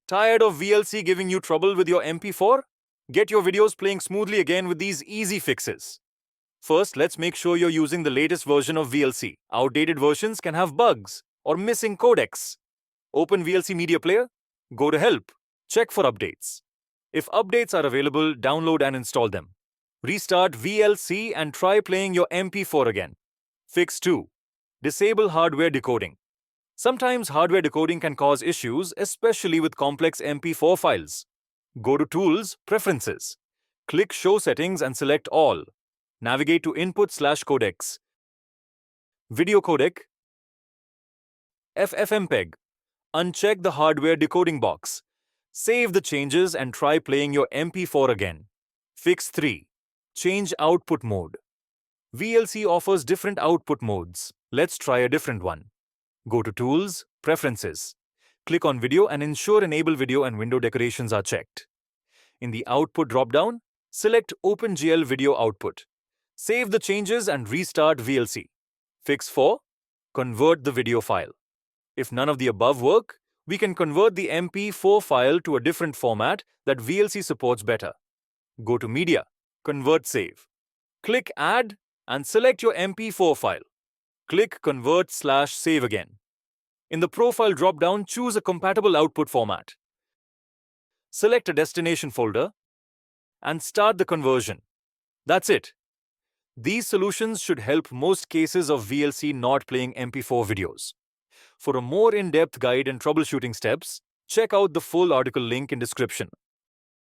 Tired of VLC giving you trouble with your MP4? Get your videos playing smoothly again with these easy fixes. First, let's make sure you're using the latest version of VLC. Outdated versions can have bugs or missing codecs. Open VLC Media Player, go to Help, check for updates. If updates are available, download and install them. Restart VLC and try playing your MP4 again. Fix 2. Disable hardware decoding. Sometimes hardware decoding can cause issues, especially with complex MP4 files. Go to Tools, Preferences. Click Show Settings and select All. Navigate to Input/Codecs. Video codec. FFmpeg. Uncheck the hardware decoding box. Save the changes and try playing your MP4 again. Fix 3. Change output mode. VLC offers different output modes. Let's try a different one. Go to Tools, Preferences. Click on Video and ensure Enable Video and Window Decorations are checked. In the Output drop-down, select OpenGL Video Output. Save the changes and restart VLC. Fix 4. Convert the video file. If none of the above work, we can convert the MP4 file to a different format that VLC supports better. Go to Media, Convert Save. Click Add and select your MP4 file. Click Convert/Save again. In the Profile drop-down, choose a compatible output format. Select a destination folder and start the conversion. That's it. These solutions should help most cases of VLC not playing MP4 videos. For a more in-depth guide and troubleshooting steps, check out the full article link in description.